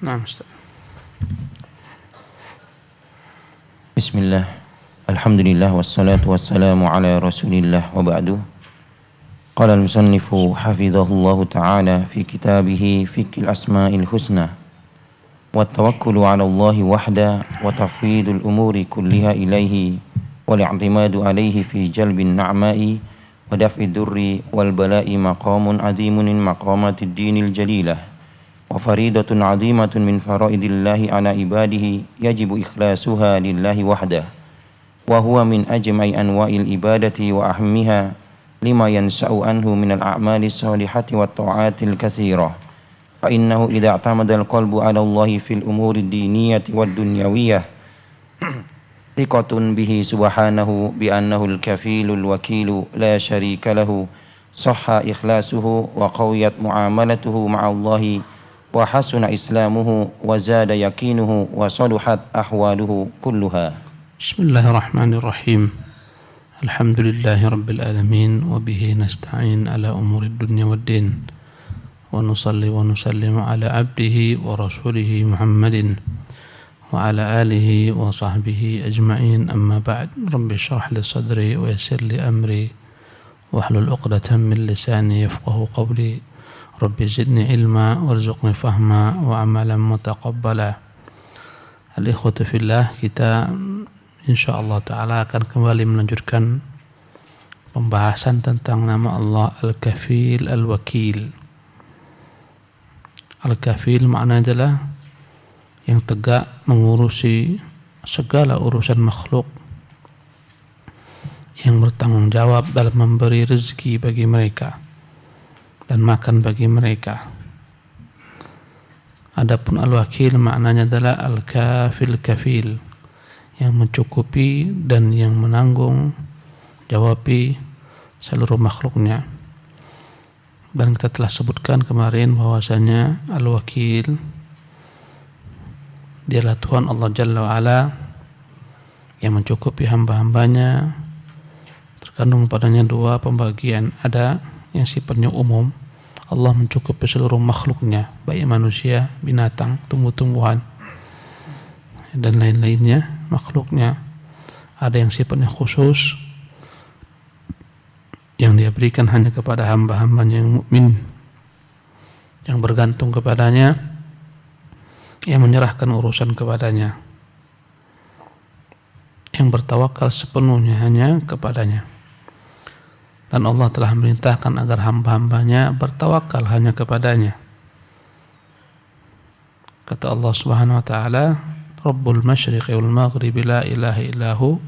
Naam, Ustaz. Bismillah, alhamdulillah, wassalatu wassalamu ala rasulillah wa ba'du. Qala al-musannifu hafidhahullahu ta'ala fi kitabihi Fiqhul Asma'il Husna wa tawakkulu ala Allahi wahda wa tafwidul umuri kulliha ilaihi wal i'timadu alaihi fi jalbin na'ma'i wa daf'i durri wal bala'i maqamun azimun min maqamatid dinil jalilah wa faridatun azimatun min faraidillahi ala ibadihi yajibu ikhlasuha lillahi wahdah wa huwa min ajma'i anwa'il ibadati wa ahammiha lima yansa'u anhu min al-a'mali salihati wa ta'atil katsirah fa innahu idza i'tamada al-qalbu ala Allahi fil umuri ad-diniyati wad dunyawiyah thiqatun bihi subhanahu bi annahu al-kafilul wakilu la syarika lahu sahha ikhlasuhu wa qawiyat muamalatuhu ma'a Allahi wa hasuna islamuhu wa zada yaqinuhu wa saluhat ahwaluhu kulluha. Bismillahirrahmanirrahim. Alhamdulillahi rabbil alamin wa bihi nasta'in ala umuri dunya waddin wa nusalli wa nusallimu ala abdihi wa rasulihi Muhammadin wa ala alihi wa sahbihi ajma'in, amma ba'd. Rabbi shrah li sadri wa yassir li amri wahlul 'uqdatam min lisani yafqahu qawli. Rabbi zidni ilma warzuqni fahma wa amalan mutaqabbala. Al-ikhwatu fillah, kita insyaallah ta'ala akan kembali melanjutkan pembahasan tentang nama Allah Al-Kafil Al-Wakil. Al-Kafil maknanya adalah yang tegak mengurusi segala urusan makhluk, yang bertanggung jawab dalam memberi rezeki bagi mereka dan makan bagi mereka. Adapun al-wakil maknanya adalah al-kafil kafil, yang mencukupi dan yang menanggung jawabi seluruh makhluknya. Dan kita telah sebutkan kemarin bahwasanya al-wakil dialah Tuhan Allah Jalla wa'ala yang mencukupi hamba-hambanya. Terkandung padanya dua pembagian, ada yang sifatnya umum, Allah mencukupi seluruh makhluknya, baik manusia, binatang, tumbuh-tumbuhan dan lain-lainnya makhluknya. Ada yang sifatnya khusus, yang dia berikan hanya kepada hamba-hambanya yang mukmin, yang bergantung kepadanya, yang menyerahkan urusan kepadanya, yang bertawakal sepenuhnya hanya kepadanya. Dan Allah telah memerintahkan agar hamba-hambanya bertawakal hanya kepadanya. Kata Allah Subhanahu wa taala, Rabbul masyriqi wal maghribi la ilaha illahu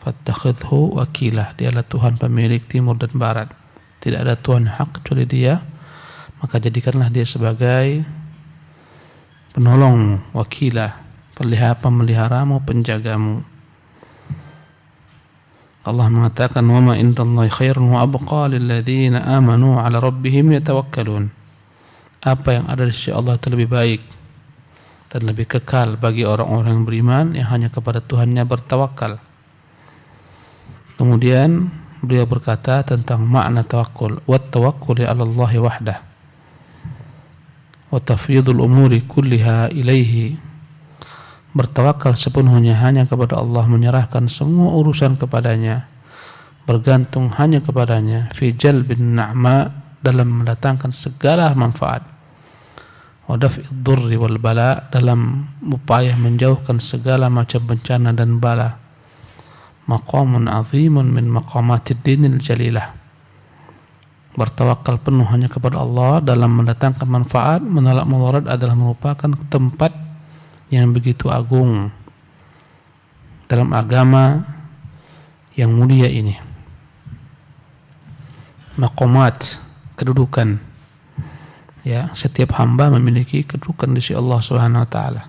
fattakhidhu wakilah. Dialah Tuhan pemilik timur dan barat, tidak ada Tuhan hak kecuali Dia, maka jadikanlah Dia sebagai penolong, wakilah, pemeliharamu, penjagamu. Allah mengatakan, wa ma indallahi khairun wa abqa lil ladzina amanu 'ala rabbihim yatawakkalun. Apa yang ada di sisi Allah itu lebih baik dan lebih kekal bagi orang-orang yang beriman yang hanya kepada Tuhannya bertawakal. Kemudian beliau berkata tentang makna tawakkul, wat tawakkul 'ala Allah wahdah wa tafwidul umuri kulliha ilaihi. Bertawakal sepenuhnya hanya kepada Allah, menyerahkan semua urusan kepadanya, bergantung hanya kepadanya, fi jalbin na'ma, dalam mendatangkan segala manfaat, wa daf'id durri wal bala, dalam upaya menjauhkan segala macam bencana dan bala, maqamun azimun min maqamatid dinil jalilah. Bertawakal penuh hanya kepada Allah dalam mendatangkan manfaat, menolak mudarat adalah merupakan tempat yang begitu agung dalam agama yang mulia ini. Maqamat, kedudukan. Ya, setiap hamba memiliki kedudukan di sisi Allah Subhanahu wa taala.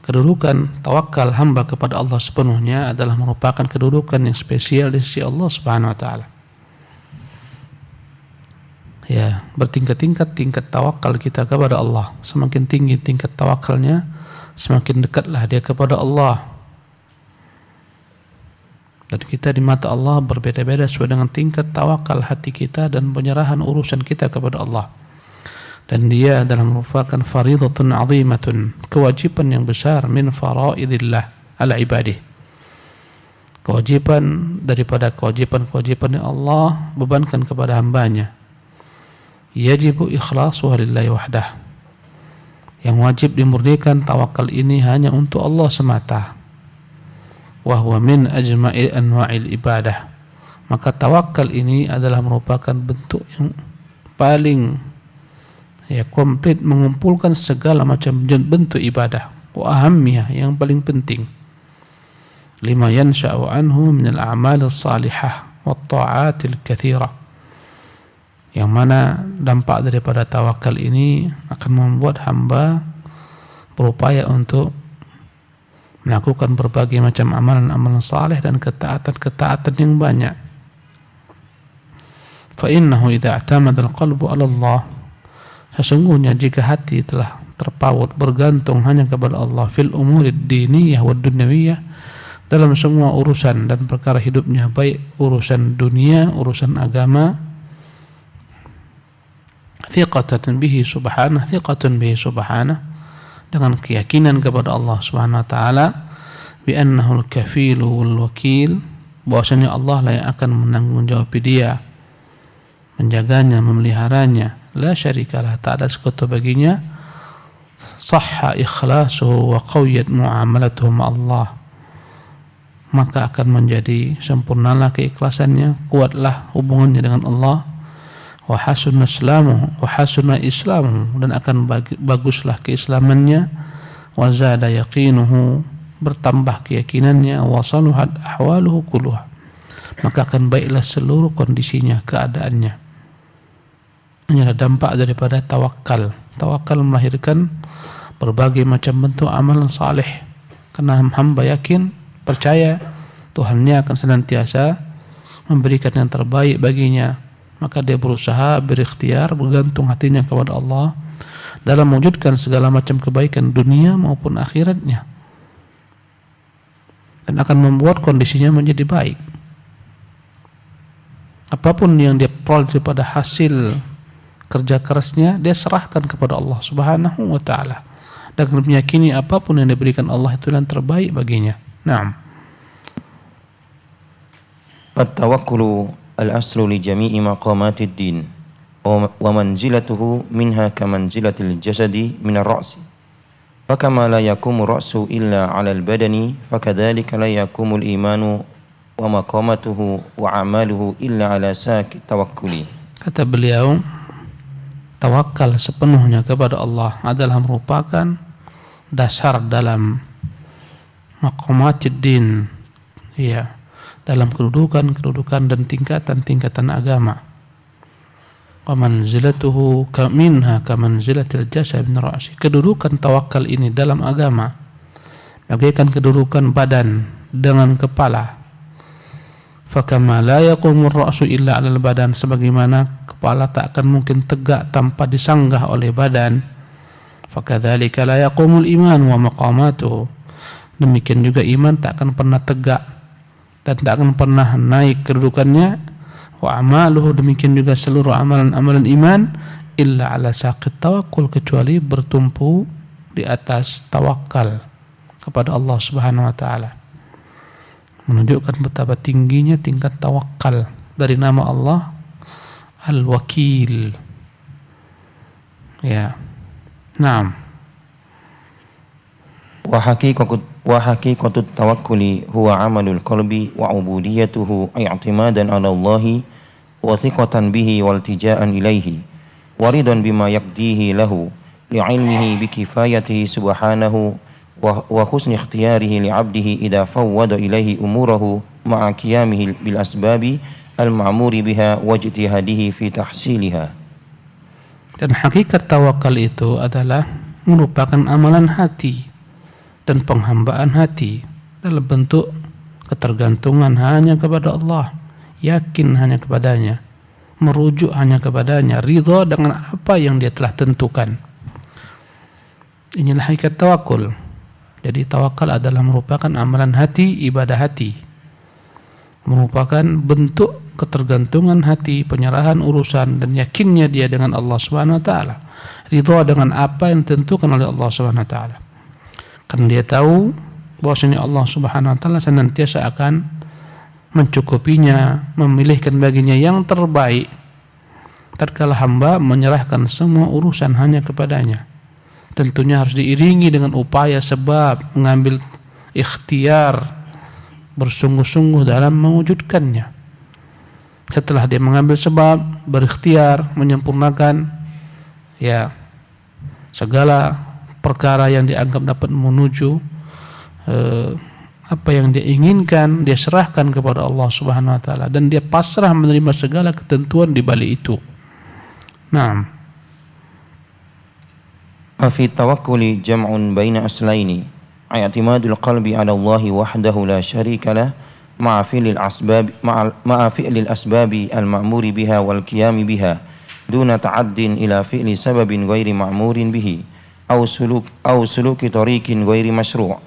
Kedudukan tawakal hamba kepada Allah sepenuhnya adalah merupakan kedudukan yang spesial di sisi Allah Subhanahu wa taala. Ya, bertingkat-tingkat tingkat tawakal kita kepada Allah. Semakin tinggi tingkat tawakalnya, semakin dekatlah dia kepada Allah. Dan kita di mata Allah berbeda-beda sesuai dengan tingkat tawakal hati kita dan penyerahan urusan kita kepada Allah. dan dia adalah merupakan faridatun 'azimatun, kewajiban yang besar min faraidillah ala ibadih, kewajiban daripada kewajiban-kewajiban yang Allah bebankan kepada hambanya. Yajibu ikhlasuha lillahi wahdah, yang wajib dimurnikan tawakal ini hanya untuk Allah semata. Wa huwa min ajma'i anwa'il ibadah, maka tawakal ini adalah merupakan bentuk yang paling komplit, mengumpulkan segala macam bentuk ibadah. Wa ahammiyah, yang paling penting, lima yansha'u anhu min al-a'mal as-salihah wa ta'atil katsirah, yang mana dampak daripada tawakal ini akan membuat hamba berupaya untuk melakukan berbagai macam amalan-amalan saleh dan ketaatan-ketaatan yang banyak. Fa innahu idza i'tamada al-qalbu 'ala Allah, sesungguhnya jika hati telah terpaut bergantung hanya kepada Allah fil umurid diniyah wa dunyawiyah, dalam semua urusan dan perkara hidupnya, baik urusan dunia, urusan agama, thiqatan bihi subhanahu, dengan keyakinan kepada Allah Subhanahu wa taala, bi annahu al-kafilu wal wakil, bahwasanya Allah lah yang akan menanggungjawab dia, menjaganya, memeliharanya, la syarikalah, tak ada sekutu baginya, sahha ikhlasuhu wa qawiyat muamalatuhu ma'allah, maka akan menjadi sempurnalah keikhlasannya, kuatlah hubungannya dengan Allah, wa hasuna islamuhu, dan akan baguslah keislamannya, wa zada yaqinuhu, bertambah keyakinannya, wa saluhat ahwaluhu kulluha, maka akan baiklah seluruh kondisinya, keadaannya. Ini adalah dampak daripada tawakal. Tawakal melahirkan berbagai macam bentuk amalan saleh, karena hamba yakin, percaya Tuhannya akan senantiasa memberikan yang terbaik baginya, maka dia berusaha, berikhtiar, bergantung hatinya kepada Allah dalam mewujudkan segala macam kebaikan dunia maupun akhiratnya, dan akan membuat kondisinya menjadi baik. Apapun yang dia peroleh daripada hasil kerja kerasnya, dia serahkan kepada Allah Subhanahu wa taala, dan meyakini apapun yang diberikan Allah itu yang terbaik baginya. Naam. At-tawakkulu al-aslu li jami'i maqamatid din wa manzilatuhu minha kamanzilatil jasadi min ar-ra'si, fakama la yakumu ra'su illa 'ala al-badani, fakadzalika la yakumu al-imanu wa maqamatuhu wa a'maluhu illa 'ala sakit tawakkuli. Kata beliau, tawakal sepenuhnya kepada Allah adalah merupakan dasar dalam maqamatid din, ya, dalam kedudukan dan tingkatan agama. Wa manzilatuhu minha kamanzilatil jasad min ra'si, kedudukan tawakal ini dalam agama bagaikan kedudukan badan dengan kepala. Fakama la yaqumu ar-ra'su illa 'alal badan, sebagaimana kepala tak akan mungkin tegak tanpa disanggah oleh badan. Fakadzalika la yaqumul iman wa maqamatuhu, demikian juga iman tak akan pernah tegak dan tak akan pernah naik kedudukannya. Wa amaluhu, demikian juga seluruh amalan-amalan iman, illa ala saqit tawakkul, kecuali bertumpu di atas tawakal kepada Allah Subhanahu wa taala. Menunjukkan betapa tingginya tingkat tawakal dari nama Allah Al-Wakil. Ya. Naam. Wa haqiqatut tawakkuli huwa amalul qalbi wa ubudiyatuhu i'timadan 'ala Allah wa thiqatan bihi wal tijaan ilaihi wa ridan bima yaqdihi lahu li'ilmihi bi kifayatihi subhanahu wa husni ikhtiyarihi li'abdihi idza fawwada ilaihi umurahu ma'a qiyamihi bil asbabi al-ma'muri biha wa ijtihadihi fi tahsiliha. Dan hakikat tawakal itu adalah merupakan amalan hati dan penghambaan hati dalam bentuk ketergantungan hanya kepada Allah, yakin hanya kepadanya, merujuk hanya kepadanya, ridha dengan apa yang dia telah tentukan. Inilah hakikat tawakul. Jadi tawakal adalah merupakan amalan hati, ibadah hati, merupakan bentuk ketergantungan hati, penyerahan urusan, dan yakinnya dia dengan Allah Subhanahu wa taala. Ridha dengan apa yang ditentukan oleh Allah Subhanahu wa taala. Karena dia tahu bahwasanya Allah Subhanahu wa taala senantiasa akan mencukupinya, memilihkan baginya yang terbaik tatkala hamba menyerahkan semua urusan hanya kepadanya. Tentunya harus diiringi dengan upaya sebab, mengambil ikhtiar, bersungguh-sungguh dalam mewujudkannya. Setelah dia mengambil sebab, berikhtiar, menyempurnakan segala perkara yang dianggap dapat menuju apa yang dia inginkan, dia serahkan kepada Allah Subhanahu wa taala, dan dia pasrah menerima segala ketentuan di balik itu. Naam. ففي التوكل جمع بين أصلين اعتماد القلب على الله وحده لا شريك له مع فعل الأسباب المأمور بها والقيام بها دون تعد إلى فعل سبب غير مأمور به أو سلوك طريق غير مشروع.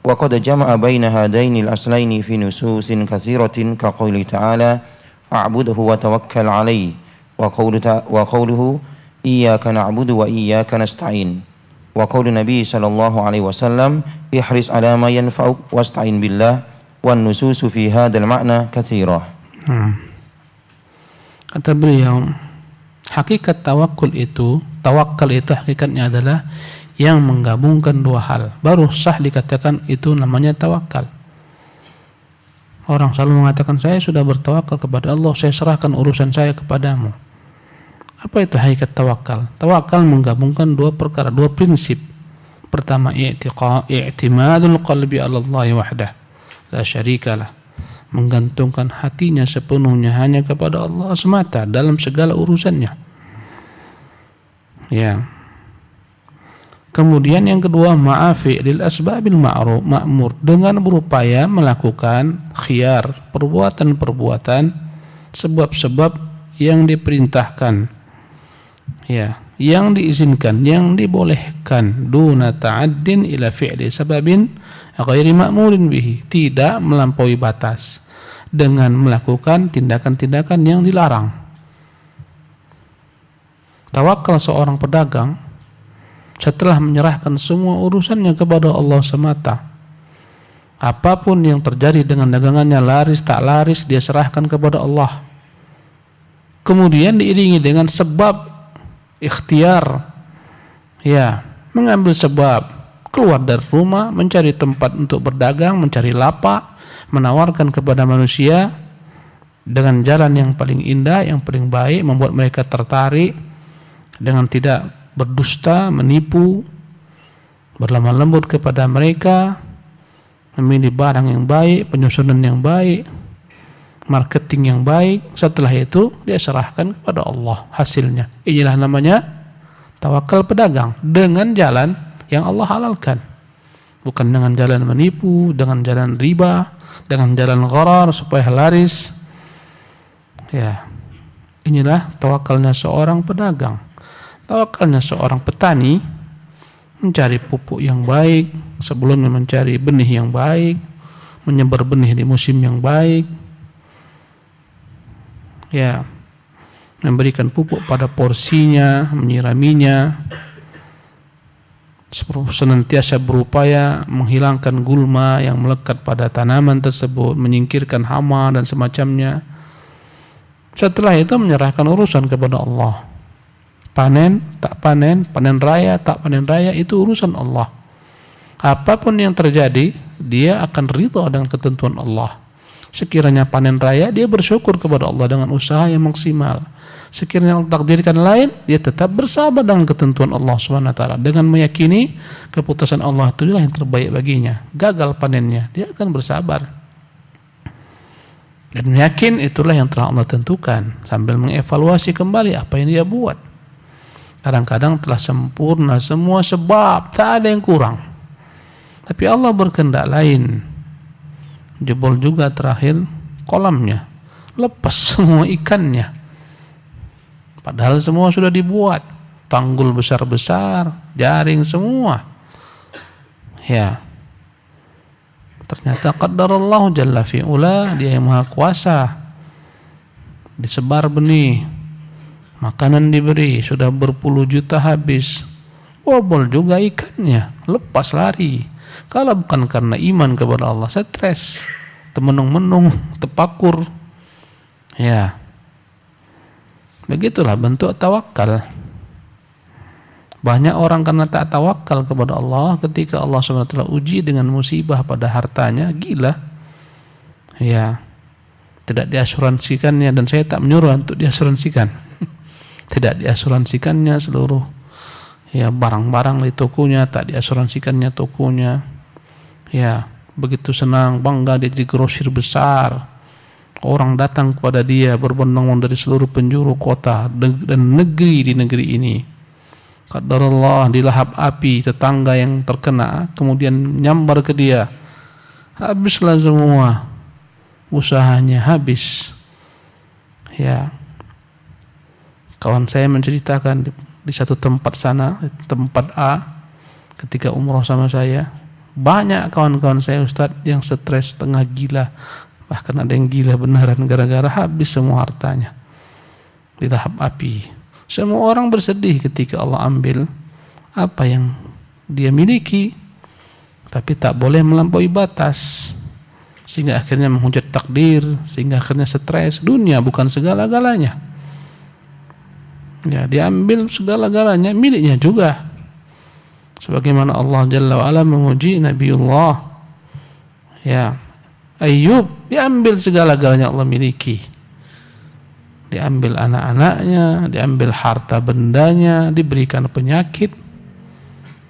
وقد جمع بين هذين الأصلين في نصوص كثيرة كقوله تعالى فاعبده وتوكل عليه وقوله إياك نعبد وإياك نستعين وقول النبي صلى الله عليه وسلم احرص على ما ينفعك واستعين بالله والنصوص في هذا المعنى كثيرة. Kata beliau, hakikat tawakal itu hakikatnya adalah yang menggabungkan dua hal, baru sah dikatakan itu namanya tawakal. Orang selalu mengatakan saya sudah bertawakal kepada Allah, saya serahkan urusan saya kepadamu. Apa itu hakikat tawakal? Tawakal menggabungkan dua perkara, dua prinsip. Pertama, i'timadul qalbi 'ala Allah wahdah la syarikalah. Menggantungkan hatinya sepenuhnya hanya kepada Allah semata dalam segala urusannya. Kemudian yang kedua, ma'afi lil asbabil ma'mur, dengan berupaya melakukan khiyar, perbuatan-perbuatan, sebab-sebab yang diperintahkan, yang diizinkan, yang dibolehkan, duna ta'addin ila fi'li sababin ghairi ma'murin bihi, tidak melampaui batas dengan melakukan tindakan-tindakan yang dilarang. Tawakal seorang pedagang setelah menyerahkan semua urusannya kepada Allah semata. Apapun yang terjadi dengan dagangannya, laris tak laris, dia serahkan kepada Allah. Kemudian diiringi dengan sebab ikhtiar, mengambil sebab, keluar dari rumah, mencari tempat untuk berdagang, mencari lapak, menawarkan kepada manusia dengan jalan yang paling indah, yang paling baik, membuat mereka tertarik dengan tidak berdusta, menipu, berlemah lembut kepada mereka, memilih barang yang baik, penyusunan yang baik, marketing yang baik. Setelah itu dia serahkan kepada Allah hasilnya. Inilah namanya tawakal pedagang, dengan jalan yang Allah halalkan, bukan dengan jalan menipu, dengan jalan riba, dengan jalan gharar supaya laris. Inilah tawakalnya seorang pedagang. Tawakalnya seorang petani, mencari pupuk yang baik sebelumnya mencari benih yang baik, menyebar benih di musim yang baik, memberikan pupuk pada porsinya, menyiraminya, senantiasa berupaya menghilangkan gulma yang melekat pada tanaman tersebut, menyingkirkan hama dan semacamnya. Setelah itu menyerahkan urusan kepada Allah. Panen, tak panen, panen raya, tak panen raya, itu urusan Allah. Apapun yang terjadi, dia akan ridha dengan ketentuan Allah. Sekiranya panen raya, dia bersyukur kepada Allah dengan usaha yang maksimal. Sekiranya Allah takdirkan lain, dia tetap bersabar dengan ketentuan Allah SWT dengan meyakini keputusan Allah itulah yang terbaik baginya. Gagal panennya, dia akan bersabar dan yakin itulah yang telah Allah tentukan, sambil mengevaluasi kembali apa yang dia buat. Kadang-kadang telah sempurna semua sebab, tak ada yang kurang, tapi Allah berkehendak lain. Jebol juga terakhir kolamnya, lepas semua ikannya, padahal semua sudah dibuat, tanggul besar-besar, jaring semua. Ternyata qaddarallahu jalla fi'ula, dia yang maha kuasa disebar benih, makanan diberi, sudah berpuluh juta habis, bobol juga ikannya, lepas lari. Kalau bukan karena iman kepada Allah, stres, temenung-menung, tepakur. Ya, begitulah bentuk tawakal. Banyak orang karena tak tawakal kepada Allah, ketika Allah SWT uji dengan musibah pada hartanya, gila. Ya, tidak diasuransikannya, dan saya tak menyuruh untuk diasuransikan. Tidak diasuransikannya seluruh ya barang-barang di tokonya, tak diasuransikannya tokonya. Ya, begitu senang, bangga dia jadi grosir besar. Orang datang kepada dia berbondong-bondong dari seluruh penjuru kota dan negeri di negeri ini. Qadarullah, dilahap api tetangga yang terkena, kemudian nyambar ke dia. Habislah semua, usahanya habis. Ya, kawan saya menceritakan di satu tempat sana, tempat A, ketika umroh sama saya, banyak kawan-kawan saya Ustadz yang stres setengah gila, bahkan ada yang gila beneran gara-gara habis semua hartanya dilahap api. Semua orang bersedih ketika Allah ambil apa yang dia miliki, tapi tak boleh melampaui batas, sehingga akhirnya menghujat takdir, sehingga akhirnya stres. Dunia bukan segala-galanya. Ya, diambil segala-galanya, miliknya juga. Sebagaimana Allah Jalla wa'ala menguji Nabiullah ya Ayyub, diambil segala-galanya Allah miliki. Diambil anak-anaknya, diambil harta bendanya, diberikan penyakit.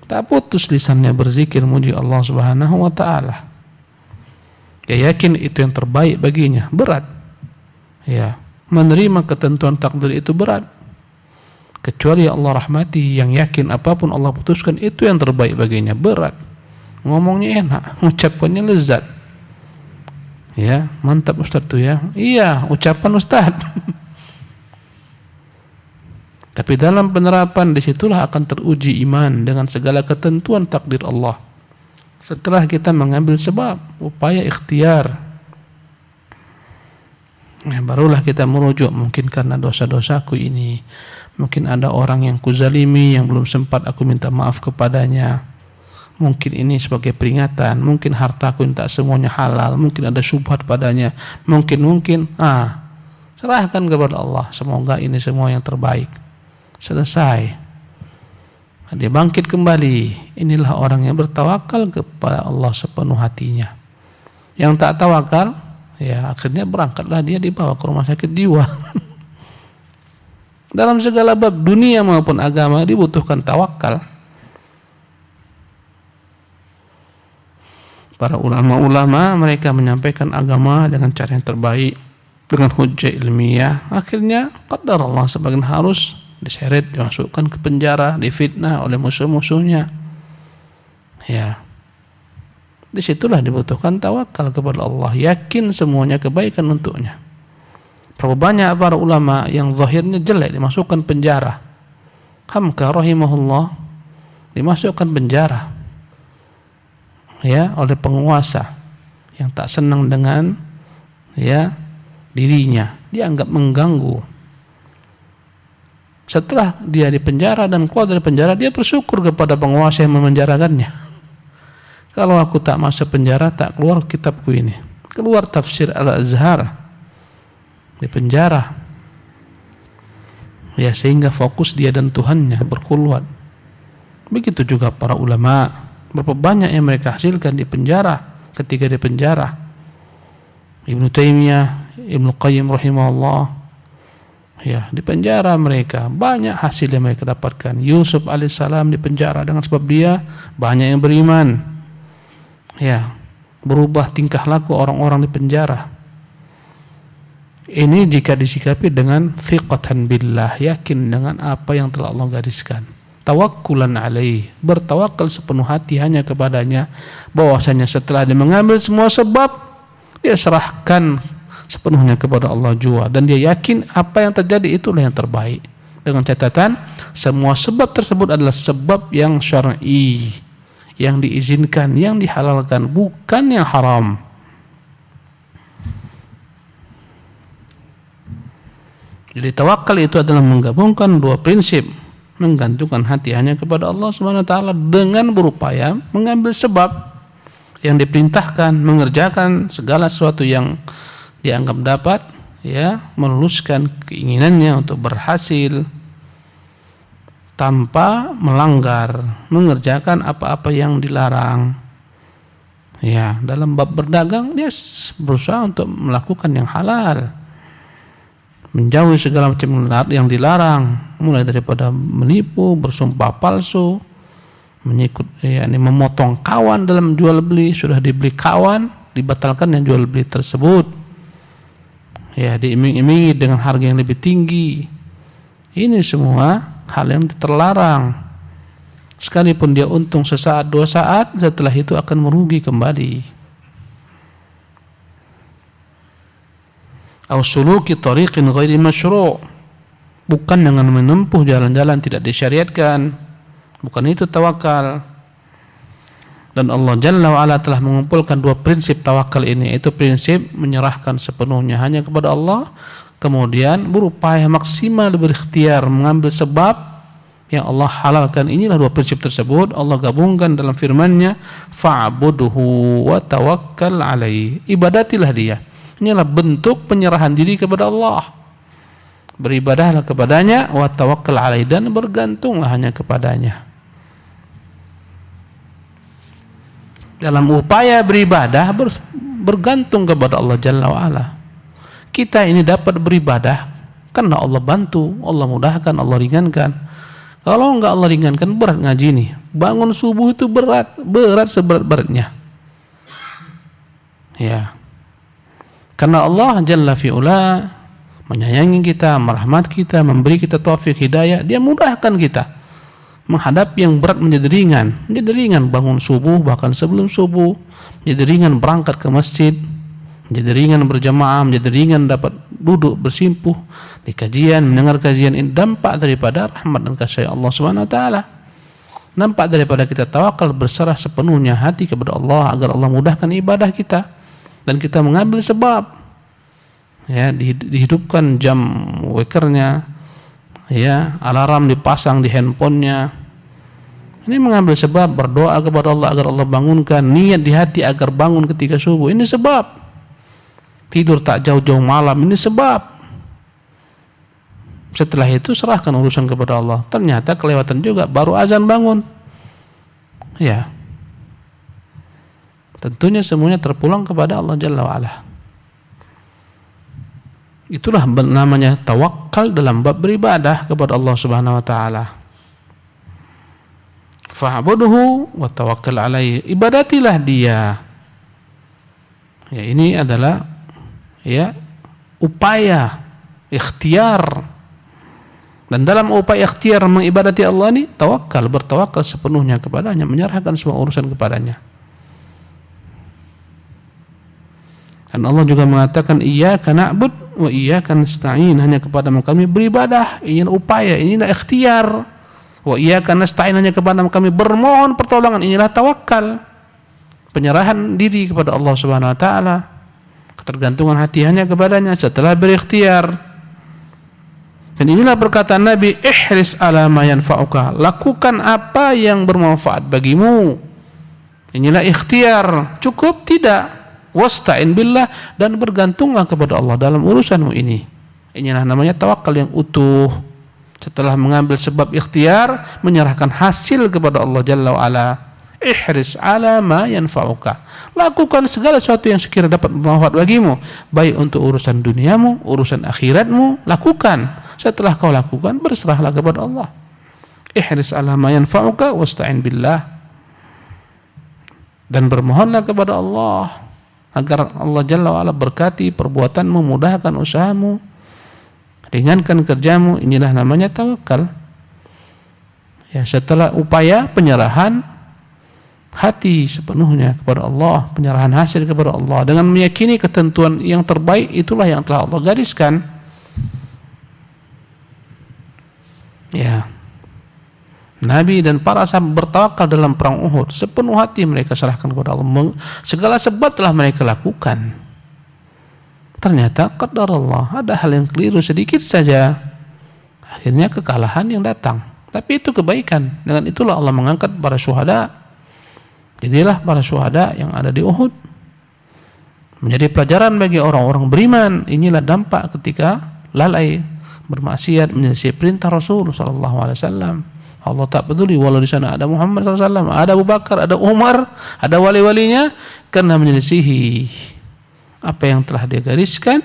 Tak putus lisannya berzikir muji Allah Subhanahu wa taala. Ya, yakin itu yang terbaik baginya, berat. Ya, menerima ketentuan takdir itu berat. Kecuali Allah rahmati, yang yakin apapun Allah putuskan itu yang terbaik baginya, berat. Ngomongnya enak, ucapannya lezat. Ya, mantap Ustaz tuh ya. Iya, ucapan Ustaz. Tapi dalam penerapan, disitulah akan teruji iman dengan segala ketentuan takdir Allah. Setelah kita mengambil sebab, upaya ikhtiar, barulah kita merujuk. Mungkin karena dosa-dosaku ini, mungkin ada orang yang kuzalimi yang belum sempat aku minta maaf kepadanya. Mungkin ini sebagai peringatan. Mungkin hartaku ini tak semuanya halal, mungkin ada syubhat padanya. Mungkin serahkan kepada Allah. Semoga ini semua yang terbaik. Selesai, dia bangkit kembali. Inilah orang yang bertawakal kepada Allah sepenuh hatinya. Yang tak tawakal, ya akhirnya berangkatlah dia dibawa ke rumah sakit jiwa. Dalam segala bab dunia maupun agama dibutuhkan tawakal. Para ulama-ulama, mereka menyampaikan agama dengan cara yang terbaik, dengan hujjah ilmiah. Akhirnya qadar Allah sebagian harus diseret, dimasukkan ke penjara, difitnah oleh musuh-musuhnya. Ya, disitulah dibutuhkan tawakal kepada Allah, yakin semuanya kebaikan untuknya. Berapa banyak para ulama yang zahirnya jelek dimasukkan penjara. Hamka rahimahullah dimasukkan penjara, ya, oleh penguasa yang tak senang dengan ya dirinya, dianggap mengganggu. Setelah dia di penjara dan keluar dari penjara, dia bersyukur kepada penguasa yang memenjarakannya. Kalau aku tak masuk penjara, tak keluar kitabku ini. Keluar tafsir Al-Azhar di penjara. Ya, sehingga fokus dia dan Tuhannya berkhulwat. Begitu juga para ulama. Berapa banyak yang mereka hasilkan di penjara, ketika di penjara. Ibnu Taimiyah, Ibnu Qayyim rahimahullah, ya, di penjara mereka banyak hasil yang mereka dapatkan. Yusuf alaihissalam di penjara dengan sebab dia banyak yang beriman. Ya, berubah tingkah laku orang-orang di penjara. Ini jika disikapi dengan thiqatan billah, yakin dengan apa yang telah Allah gariskan. Tawakkulan alaih, bertawakal sepenuh hati hanya kepadanya, bahwasanya setelah dia mengambil semua sebab, dia serahkan sepenuhnya kepada Allah jua, dan dia yakin apa yang terjadi itulah yang terbaik, dengan catatan semua sebab tersebut adalah sebab yang syar'i, yang diizinkan, yang dihalalkan, bukan yang haram. Jadi tawakal itu adalah menggabungkan dua prinsip, menggantungkan hati hanya kepada Allah Subhanahu wa taala dengan berupaya mengambil sebab yang diperintahkan, mengerjakan segala sesuatu yang dianggap dapat ya meluluskan keinginannya untuk berhasil tanpa melanggar, mengerjakan apa-apa yang dilarang. Ya, dalam bab berdagang dia berusaha untuk melakukan yang halal, menjauhi segala macam yang dilarang, mulai daripada menipu, bersumpah palsu, memotong kawan dalam jual beli, sudah dibeli kawan, dibatalkan yang jual beli tersebut. Ya, diiming-imingi dengan harga yang lebih tinggi. Ini semua hal yang terlarang. Sekalipun dia untung sesaat dua saat, setelah itu akan merugi kembali. Aw suluki tariqin ghairi masyru', bukan dengan menempuh jalan-jalan tidak disyariatkan. Bukan itu tawakal. Dan Allah Jalla wa Ala telah mengumpulkan dua prinsip tawakal ini, yaitu prinsip menyerahkan sepenuhnya hanya kepada Allah, kemudian berupaya maksimal berikhtiar mengambil sebab yang Allah halalkan. Inilah dua prinsip tersebut Allah gabungkan dalam firman-Nya, fa'budhu wa tawakkal alaihi, ibadatilah dia. Inilah bentuk penyerahan diri kepada Allah, beribadahlah kepadanya, wa tawakkal alaihi, dan bergantunglah hanya kepadanya. Dalam upaya beribadah bergantung kepada Allah Jalla wa Ala. Kita ini dapat beribadah karena Allah bantu, Allah mudahkan, Allah ringankan. Kalau enggak Allah ringankan, berat ngaji nih. Bangun subuh itu berat seberat-beratnya. Ya. Karena Allah Jalla fi'ula menyayangi kita, merahmati kita, memberi kita taufik hidayah, Dia mudahkan kita menghadapi yang berat menjadi ringan. Menjadi ringan bangun subuh, bahkan sebelum subuh, menjadi ringan berangkat ke masjid, menjadi ringan berjamaah, menjadi ringan dapat duduk bersimpuh di kajian, mendengar kajian. Ini dampak daripada rahmat dan kasih Allah Subhanahu wa taala. Nampak daripada kita tawakal, berserah sepenuhnya hati kepada Allah agar Allah mudahkan ibadah kita, dan kita mengambil sebab. Ya, dihidupkan jam wakernya, ya, alarm dipasang di handphonenya. Ini mengambil sebab, berdoa kepada Allah agar Allah bangunkan, niat di hati agar bangun ketika subuh. Ini sebab. Tidur tak jauh-jauh malam, ini sebab. Setelah itu serahkan urusan kepada Allah. Ternyata kelewatan juga, baru azan bangun. Ya. Tentunya semuanya terpulang kepada Allah Jalla wa Ala. Itulah namanya tawakal dalam bab beribadah kepada Allah Subhanahu wa taala. Fa'budhu wa tawakkal alaihi, ibadatilah dia. Ya, ini adalah ya upaya ikhtiar. Dan dalam upaya ikhtiar mengibadati Allah ini, tawakal, bertawakal sepenuhnya kepadanya, menyerahkan semua urusan kepadanya. Dan Allah juga mengatakan, iyyaka na'bud wa iyyaka nasta'in, hanya kepadamu kami beribadah. Ini upaya, inilah ikhtiar. Wa iyyaka nasta'in, hanya kepadamu kami bermohon pertolongan. Inilah tawakal, penyerahan diri kepada Allah Subhanahu wa taala, ketergantungan hati hanya kepadanya setelah berikhtiar. Dan inilah perkataan Nabi, ihris ala ma yanfa'uka, lakukan apa yang bermanfaat bagimu. Inilah ikhtiar. Cukup? Tidak. Wasta'in billah, dan bergantunglah kepada Allah dalam urusanmu ini. Inilah namanya tawakal yang utuh. Setelah mengambil sebab ikhtiar, menyerahkan hasil kepada Allah Jalla wa Ala. Ihris ala ma yanfa'uka, lakukan segala sesuatu yang sekiranya dapat bermanfaat bagimu, baik untuk urusan duniamu, urusan akhiratmu, lakukan. Setelah kau lakukan, berserahlah kepada Allah. Ihris ala ma yanfa'uka wasta'in billah, dan bermohonlah kepada Allah agar Allah Jalla wa Ala berkati perbuatanmu, mudahkan usahamu, ringankan kerjamu. Inilah namanya tawakal. Ya, setelah upaya penyerahan hati sepenuhnya kepada Allah, penyerahan hasil kepada Allah dengan meyakini ketentuan yang terbaik, itulah yang telah Allah gariskan. Ya, Nabi dan para sahabat bertawakal dalam perang Uhud, sepenuh hati mereka serahkan kepada Allah. Segala sebab telah mereka lakukan, ternyata qadarullah, ada hal yang keliru sedikit saja, akhirnya kekalahan yang datang. Tapi itu kebaikan. Dengan itulah Allah mengangkat para syuhada. Jadilah para syuhada yang ada di Uhud menjadi pelajaran bagi orang-orang beriman. Inilah dampak ketika lalai bermaksiat menyelisih perintah Rasul sallallahu alaihi wasallam. Allah tak peduli walau di sana ada Muhammad sallallahu alaihi wasallam, ada Abu Bakar, ada Umar, ada wali-walinya, karena menyelisihi apa yang telah dia gariskan,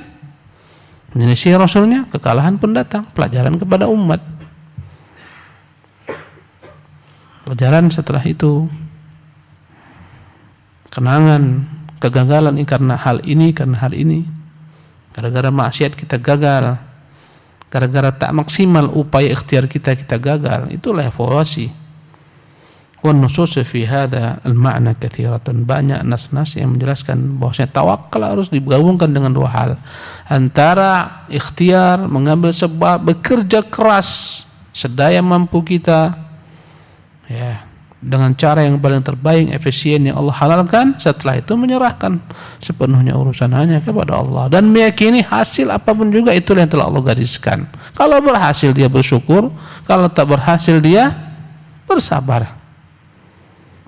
menyelisihi Rasulnya, kekalahan pun datang. Pelajaran kepada umat. Pelajaran setelah itu, kenangan kegagalan ini karena hal ini, gara-gara maksiat kita gagal, gara-gara tak maksimal upaya ikhtiar kita gagal. Itulah evaluasi. Wan nusus fi hadza al-ma'na katsiratan, banyak nas-nas yang menjelaskan bahwasanya tawakal harus digabungkan dengan dua hal, antara ikhtiar, mengambil sebab, bekerja keras sedaya mampu kita, ya, dengan cara yang paling terbaik, efisien, yang Allah halalkan. Setelah itu menyerahkan sepenuhnya urusan hanya kepada Allah dan meyakini hasil apapun juga itulah yang telah Allah gariskan. Kalau berhasil dia bersyukur, kalau tak berhasil dia bersabar.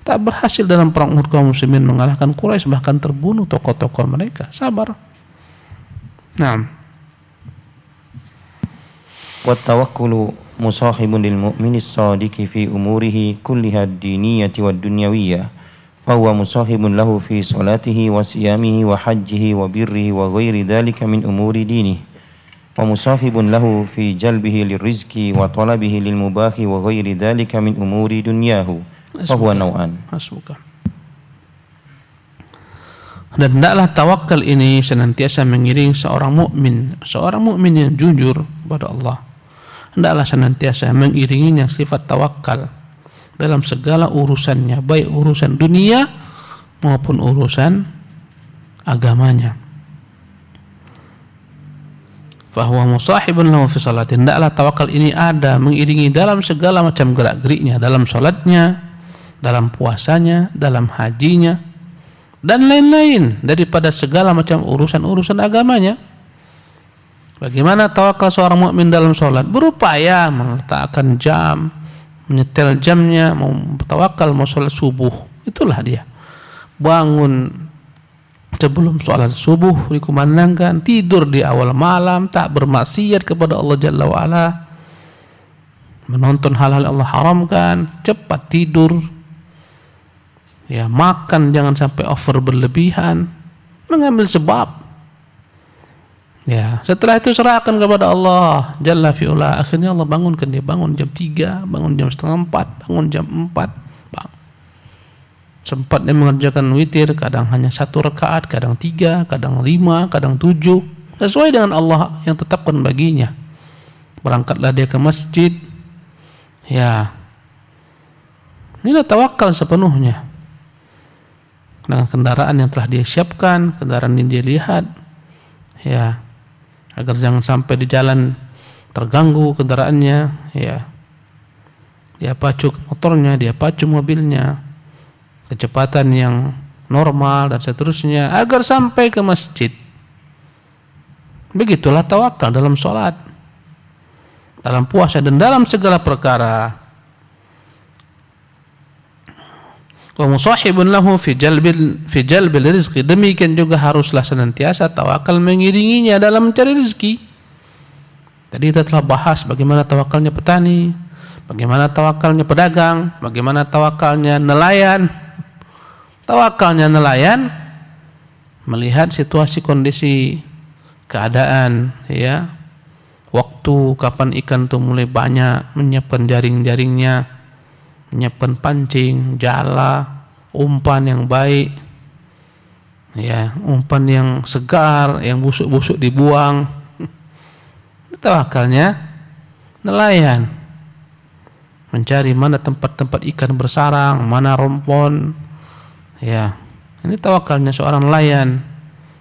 Tak berhasil dalam perang Uhud kaum muslimin mengalahkan Quraisy, bahkan terbunuh tokoh-tokoh mereka, sabar. Naam. Wa tawakkulu musahibun lil mu'minis sadiqi fi umurihi kulliha ad-diniyati wad dunyawiyyah, fa huwa musahibun lahu fi salatihi wa siyamihi wa hajjihi wa birrihi wa ghairi dhalika min umuri dinihi, wa musahibun lahu fi jalbihi lirizqi wa talabihi lil mubahi wa ghairi dhalika min umuri dunyahu, fa huwa naw'an. Dan hendaklah tawakal ini senantiasa mengiring seorang mukmin yang jujur kepada Allah. Hendaklah senantiasa mengiringinya sifat tawakal dalam segala urusannya, baik urusan dunia maupun urusan agamanya. Fahuwa musahibun lahu fi salati, hendaklah tawakal ini ada mengiringi dalam segala macam gerak-geriknya, dalam salatnya, dalam puasanya, dalam hajinya, dan lain-lain daripada segala macam urusan-urusan agamanya. Bagaimana tawakal seorang mukmin dalam sholat? Berupaya meletakkan jam, menyetel jamnya, mau tawakal mau sholat subuh. Itulah dia. Bangun sebelum sholat subuh dikumandangkan, tidur di awal malam, tak bermaksiat kepada Allah Jalla wa'ala, menonton hal-hal Allah haramkan, cepat tidur, ya, makan jangan sampai over berlebihan, mengambil sebab. Ya, setelah itu serahkan kepada Allah Jalla fi'ula. Akhirnya Allah bangunkan dia, bangun jam 3, bangun jam setengah 4, bangun jam 4. Sempat dia mengerjakan witir, kadang hanya 1 rakaat, kadang 3, kadang 5, kadang 7, sesuai dengan Allah yang tetapkan baginya. Berangkatlah dia ke masjid. Ya, inilah tawakal sepenuhnya dengan kendaraan yang telah dia siapkan, kendaraan yang dia lihat, ya, agar jangan sampai di jalan terganggu kendaraannya, ya, dia pacu motornya, dia pacu mobilnya, kecepatan yang normal dan seterusnya, agar sampai ke masjid. Begitulah tawakal dalam sholat, dalam puasa, dan dalam segala perkara. Wa musahibun lahu fi jalbil rizqi, demikian juga haruslah senantiasa tawakal mengiringinya dalam mencari rezeki. Tadi kita telah bahas bagaimana tawakalnya petani, bagaimana tawakalnya pedagang, bagaimana tawakalnya nelayan. Tawakalnya nelayan melihat situasi, kondisi, keadaan, ya, waktu kapan ikan itu mulai banyak, menyiapkan jaring-jaringnya, menyiapkan pancing, jala, umpan yang baik, ya, umpan yang segar, yang busuk-busuk dibuang. Tawakalnya nelayan, mencari mana tempat-tempat ikan bersarang, mana rompon, ya, ini tawakalnya seorang nelayan.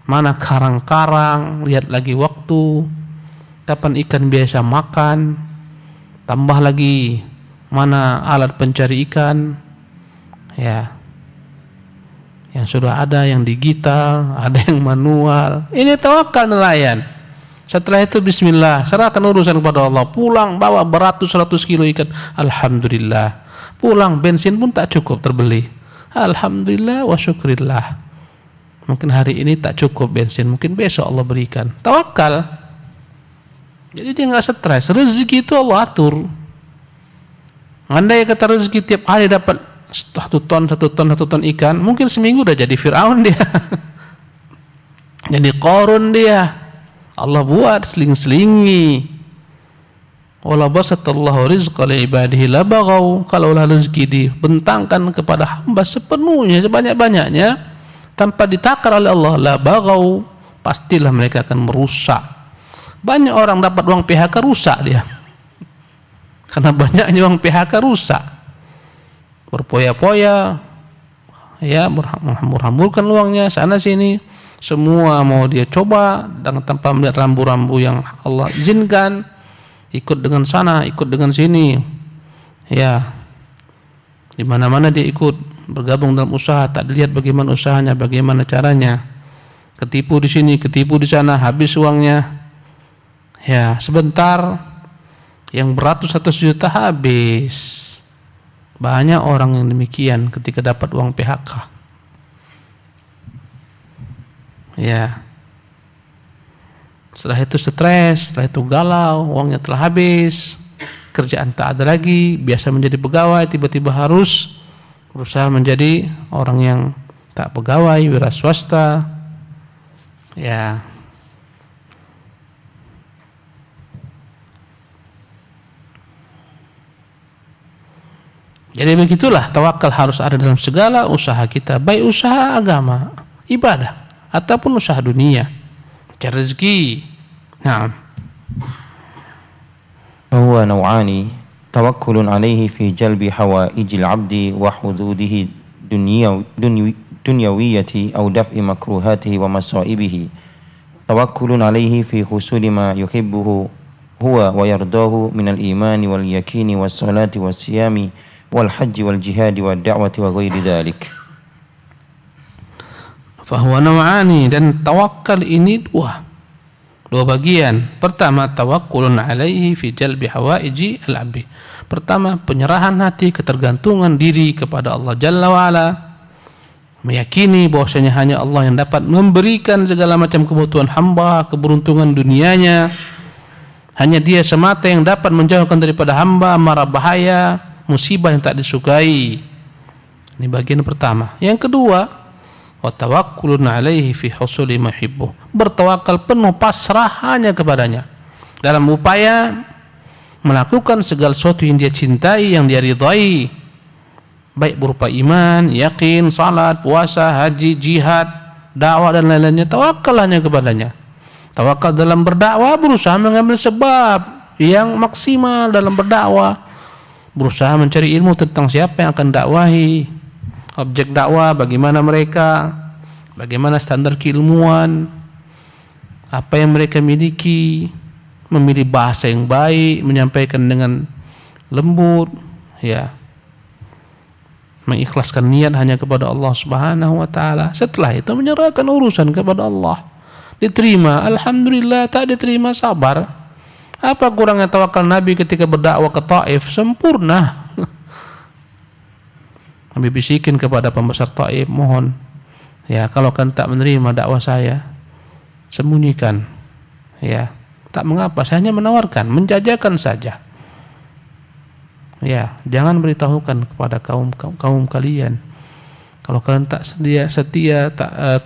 Mana karang-karang, lihat lagi waktu, kapan ikan biasa makan, tambah lagi mana alat pencari ikan, ya, Yang sudah ada yang digital, ada yang manual. Ini tawakal nelayan. Setelah itu bismillah, serahkan urusan kepada Allah. Pulang bawa beratus-ratus kilo ikan, alhamdulillah. Pulang bensin pun tak cukup terbeli, alhamdulillah wa syukrillah. Mungkin hari ini tak cukup bensin, mungkin besok Allah berikan. Tawakal. Jadi dia nggak stres. Rezeki itu Allah atur. Andai kata rezeki tiap hari dapat 1 ton ikan, mungkin seminggu udah jadi Fir'aun dia. Jadi Qarun dia. Allah buat seling-selingi. Wala basatallahu rizqa li ibadihi la baghaw. Kalaulah rezeki dibentangkan kepada hamba sepenuhnya, sebanyak-banyaknya, tanpa ditakar oleh Allah, la baghaw, pastilah mereka akan merusak. Banyak orang dapat uang PHK rusak dia. Karena banyaknya uang PHK rusak. Berpoya-poya, ya, menghambur-hamburkan uangnya sana sini, semua mau dia coba dengan tanpa melihat rambu-rambu yang Allah izinkan, ikut dengan sana, ikut dengan sini, ya, di mana-mana dia ikut bergabung dalam usaha, tak dilihat bagaimana usahanya, bagaimana caranya, ketipu di sini, ketipu di sana, habis uangnya, ya, sebentar, yang beratus-ratus juta habis. Banyak orang yang demikian ketika dapat uang PHK. Ya. Setelah itu stres, setelah itu galau, uangnya telah habis, kerjaan tak ada lagi, biasa menjadi pegawai, tiba-tiba harus berusaha menjadi orang yang tak pegawai, wira swasta. Ya. Jadi begitulah tawakal harus ada dalam segala usaha kita, baik usaha agama, ibadah, ataupun usaha dunia, cari rezeki. Nah, huwa naw'ani tawakkulun alaihi fi jalbi hawaijil abdi wa hududihi dunyawiyyati aw daf'i makruhatihi wa masaibihi. Tawakkulun alaihi fi husuli ma yuhibbuhu huwa wa yardahu minal imani wal yakini was salati was siyami wal haji wal jihadi wal da'wati wa ghairi dhalik. Fahuwa naw'ani, dan tawakal ini dua bagian. Pertama, tawakkulun alaihi fi jalbi hawaiji al-abdi. Pertama, penyerahan hati, ketergantungan diri kepada Allah Jalla wa'ala, meyakini bahwasanya hanya Allah yang dapat memberikan segala macam kebutuhan hamba, keberuntungan dunianya. Hanya Dia semata yang dapat menjauhkan daripada hamba mara bahaya, musibah yang tak disukai. Ini bagian pertama. Yang kedua, wa tawakkulun alaihi fi husuli ma yuhibbu. Bertawakal penuh pasrah hanya kepadanya dalam upaya melakukan segala sesuatu yang dia cintai, yang dia ridhai, baik berupa iman, yakin, salat, puasa, haji, jihad, dakwah dan lain-lainnya. Tawakal hanya kepadanya. Tawakal dalam berdakwah, berusaha mengambil sebab yang maksimal dalam berdakwah, berusaha mencari ilmu tentang siapa yang akan dakwahi, objek dakwah, bagaimana mereka, bagaimana standar keilmuan, apa yang mereka miliki, memilih bahasa yang baik, menyampaikan dengan lembut, ya, mengikhlaskan niat hanya kepada Allah Subhanahu wa taala. Setelah itu menyerahkan urusan kepada Allah. Diterima, alhamdulillah, tak diterima, sabar. Apa kurangnya tawakal Nabi ketika berdakwah ke Taif? Sempurna. Nabi bisikin kepada pembesar Taif, mohon, ya, kalau kan tak menerima dakwah saya, sembunyikan, ya, tak mengapa, saya hanya menawarkan, menjajakan saja, ya, jangan beritahukan kepada kaum kalian. Kalau kalian tak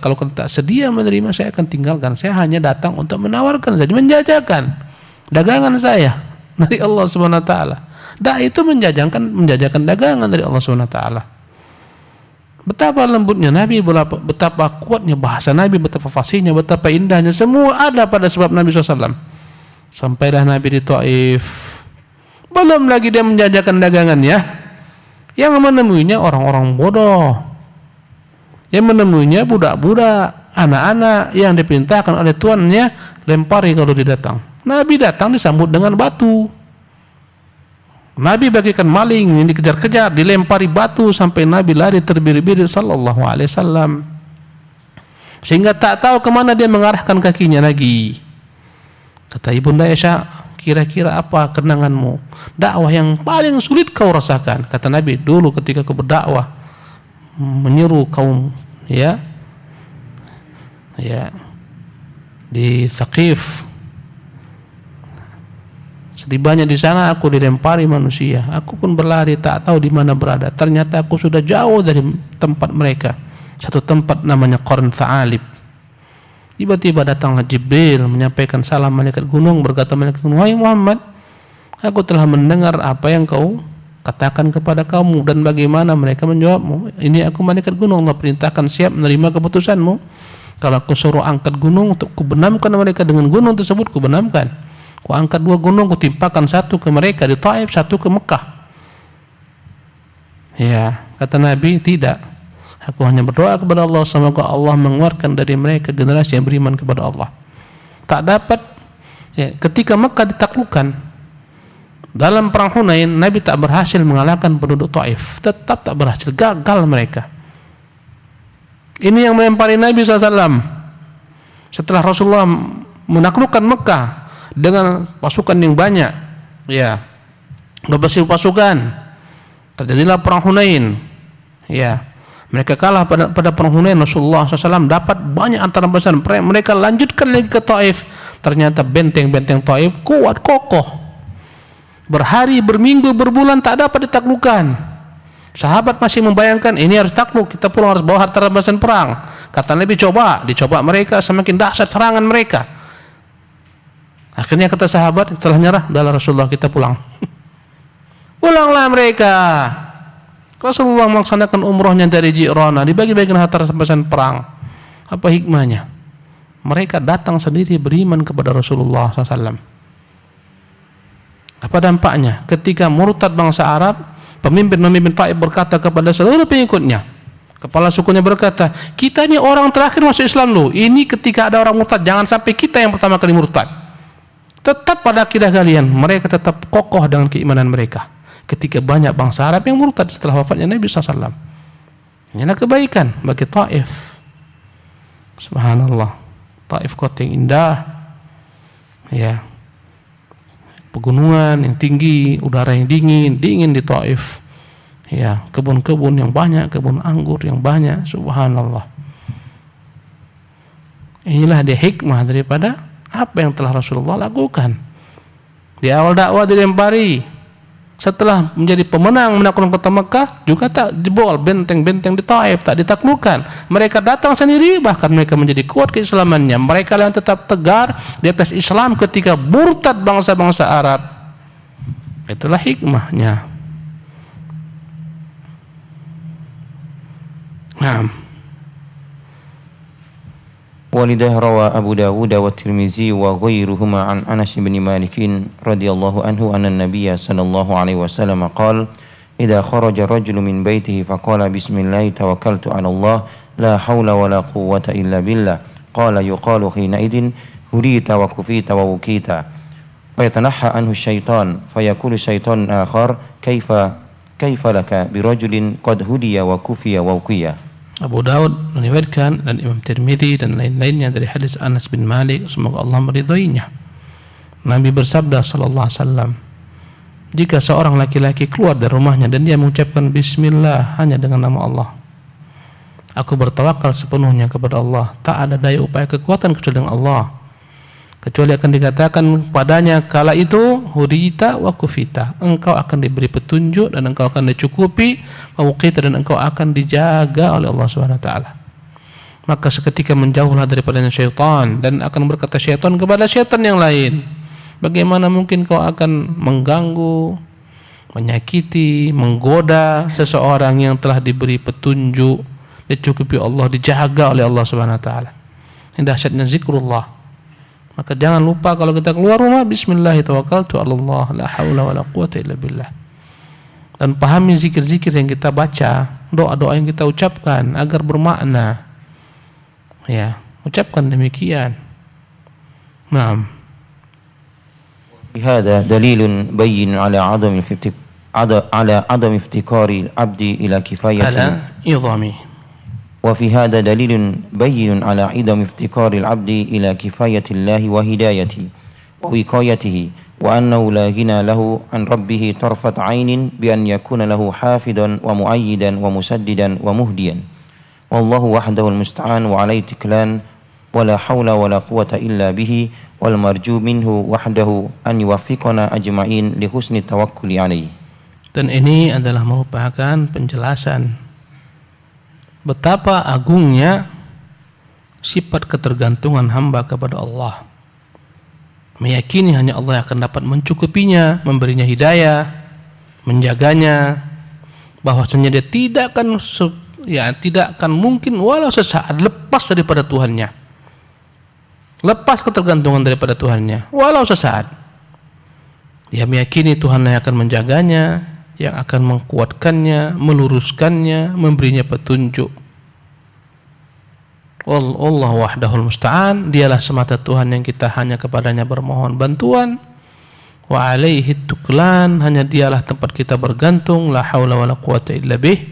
kalau kalian tak sedia menerima, saya akan tinggalkan. Saya hanya datang untuk menawarkan saja, menjajakan dagangan saya dari Allah Subhanahu wa taala. Dai itu menjajakan dagangan dari Allah Subhanahu wa taala. Betapa lembutnya Nabi, betapa kuatnya bahasa Nabi, betapa fasihnya, betapa indahnya, semua ada pada sebab Nabi SAW. Sampailah Nabi di Taif, belum lagi dia menjajakan dagangannya, yang menemuinya orang-orang bodoh, yang menemuinya budak-budak, anak-anak yang diperintahkan oleh tuannya lempari kalau dia datang. Nabi datang disambut dengan batu. Nabi bagaikan maling yang dikejar-kejar, dilempari batu sampai Nabi lari terbirit-birit sallallahu alaihi wasallam, sehingga tak tahu kemana dia mengarahkan kakinya lagi. Kata Ibunda Aisyah, kira-kira apa kenanganmu? Dakwah yang paling sulit kau rasakan? Kata Nabi, dulu ketika kau berdakwah menyeru kaum di Thaqif. Setibanya di sana aku dilempari manusia. Aku pun berlari tak tahu di mana berada. Ternyata aku sudah jauh dari tempat mereka. Satu tempat namanya Qarn Tha'alib. Tiba-tiba datanglah Jibril menyampaikan salam malaikat gunung. Berkata malaikat gunung, "Wahai Muhammad, aku telah mendengar apa yang kau katakan kepada kamu dan bagaimana mereka menjawabmu. Ini aku malaikat gunung, Allah perintahkan siap menerima keputusanmu. Kalau aku suruh angkat gunung untuk kubenamkan mereka dengan gunung tersebut, kubenamkan. Ku angkat 2 gunung, ku timpakan satu ke mereka di Taif, satu ke Mekah." Ya, kata Nabi, tidak. Aku hanya berdoa kepada Allah, semoga Allah mengeluarkan dari mereka generasi yang beriman kepada Allah. Tak dapat, ketika Mekah ditaklukkan dalam perang Hunain, Nabi tak berhasil mengalahkan penduduk Taif. Tetap tak berhasil, gagal mereka. Ini yang melempari Nabi SAW. Setelah Rasulullah menaklukkan Mekah dengan pasukan yang banyak, 12.000 pasukan, terjadilah perang Hunain. Mereka kalah pada perang Hunain. Rasulullah SAW dapat banyak antara besar. Mereka lanjutkan lagi ke Taif. Ternyata benteng-benteng Taif kuat kokoh. Berhari, berminggu, berbulan tak dapat ditaklukkan. Sahabat masih membayangkan ini harus takluk, kita pulang harus bawa harta rampasan perang. Kata Nabi, dicoba mereka, semakin dahsyat serangan mereka. Akhirnya kata sahabat, setelah nyerah, udahlah Rasulullah, kita pulang. Pulanglah mereka. Rasulullah melaksanakan umrohnya dari Ji'rana, dibagi-bagikan harta rampasan perang. Apa hikmahnya? Mereka datang sendiri beriman kepada Rasulullah SAW. Apa dampaknya? Ketika murtad bangsa Arab, pemimpin Taif berkata kepada seluruh pengikutnya, kepala sukunya berkata, kita ini orang terakhir masuk Islam loh. Ini ketika ada orang murtad, jangan sampai kita yang pertama kali murtad. Tetap pada akidah kalian. Mereka tetap kokoh dengan keimanan mereka. Ketika banyak bangsa Arab yang murtad setelah wafatnya Nabi SAW. Ini adalah kebaikan bagi Taif. Subhanallah. Taif kota yang indah. Pegunungan yang tinggi, udara yang dingin di Taif. Kebun-kebun yang banyak, kebun anggur yang banyak. Subhanallah. Inilah dia hikmah daripada apa yang telah Rasulullah lakukan. Di awal dakwah dilempari, setelah menjadi pemenang menaklukkan kota Mekah juga tak jebol benteng-benteng di Taif, tak ditaklukkan. Mereka datang sendiri, bahkan mereka menjadi kuat keislamannya. Mereka yang tetap tegar di atas Islam ketika murtad bangsa-bangsa Arab. Itulah hikmahnya. ولذا روى أبو داود والترمذي وغيرهما عن أنس بن مالك رضي الله عنه أن النبي صلى الله عليه وسلم قال إذا خرج الرجل من بيته فقال بسم الله توكلت على الله لا حول ولا قوة إلا بالله قال يقال حينئذ هديت وكفيت ووكيت فيتنحى عنه الشيطان فيقول الشيطان آخر كيف لك برجل قد هدي وكفي ووكي. Abu Daud meriwayatkan dan Imam Tirmidzi dan lain-lainnya dari hadis Anas bin Malik, semoga Allah meridhoinya. Nabi bersabda sallallahu alaihi wasallam, jika seorang laki-laki keluar dari rumahnya dan dia mengucapkan bismillah hanya dengan nama Allah, aku bertawakal sepenuhnya kepada Allah, tak ada daya upaya kekuatan kecuali dengan Allah, kecuali akan dikatakan padanya kala itu hudita wa kufita, engkau akan diberi petunjuk dan engkau akan dicukupi, wa wuqita, dan engkau akan dijaga oleh Allah Subhanahu wa taala. Maka seketika menjauhlah daripadanya syaitan, dan akan berkata syaitan kepada syaitan yang lain, bagaimana mungkin kau akan mengganggu, menyakiti, menggoda seseorang yang telah diberi petunjuk, dicukupi Allah, dijaga oleh Allah Subhanahu wa taala. Ini dahsyatnya zikrullah. Maka jangan lupa kalau kita keluar rumah, bismillahirrahmanirrahim, la haula wala quwata illa billah. Dan pahami zikir-zikir yang kita baca, doa-doa yang kita ucapkan agar bermakna. Ucapkan demikian. Naam. هذا دليل بين على عدم على عدم افتقار العبد إلى كفاية على عظامه. وفي هذا دليل بين على عدم افتقار العبد إلى كفاية الله وهدايته ووقايته وأنه لا غنى له عن ربه طرفة عين بأن يكون له حافظا ومؤيدا ومسددا ومهديا والله وحده المستعان وعليه تكلان ولا حول ولا قوة إلا به والمرجو منه وحده أن يوفقنا أجمعين لحسن التوكل عليه. Dan ini adalah merupakan penjelasan betapa agungnya sifat ketergantungan hamba kepada Allah. Meyakini hanya Allah yang akan dapat mencukupinya, memberinya hidayah, menjaganya, bahwasanya dia tidak akan mungkin walau sesaat lepas daripada Tuhannya. Lepas ketergantungan daripada Tuhannya walau sesaat. Dia meyakini Tuhan yang akan menjaganya, yang akan menguatkannya, meluruskannya, memberinya petunjuk. Allah wahdahul musta'an, dialah semata Tuhan yang kita hanya kepadanya bermohon bantuan. Wa alaihi tuklan, hanya dialah tempat kita bergantung. La haula wala quwata illa bih,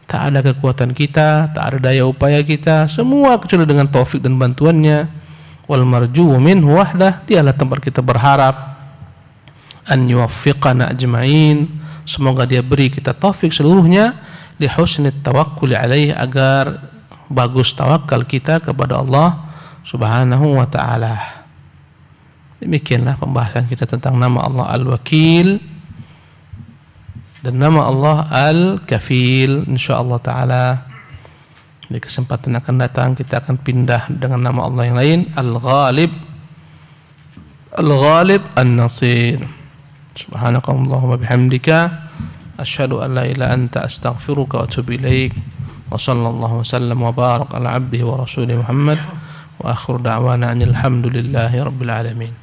tak ada kekuatan kita, tak ada daya upaya kita, semua kecuali dengan taufik dan bantuannya. Wal marju minhu wahdah, dialah tempat kita berharap. An yuwaffiqana ajma'in, semoga dia beri kita taufik seluruhnya. Li husnit tawakkul alaihi, agar bagus tawakal kita kepada Allah Subhanahu wa ta'ala. Demikianlah pembahasan kita tentang nama Allah Al-Wakil dan nama Allah Al-Kafil. InsyaAllah ta'ala di kesempatan akan datang kita akan pindah dengan nama Allah yang lain, Al-Ghalib, Al-Ghalib An-Nasir. Subhanakallahumma bihamdika asyhadu an la ilaha anta astaghfiruka wa atubu ilaik. Wa sallallahu wasallam wa barak ala abdihi wa rasulih Muhammad wa akhiru da'wana anil hamdulillahi rabbil alamin.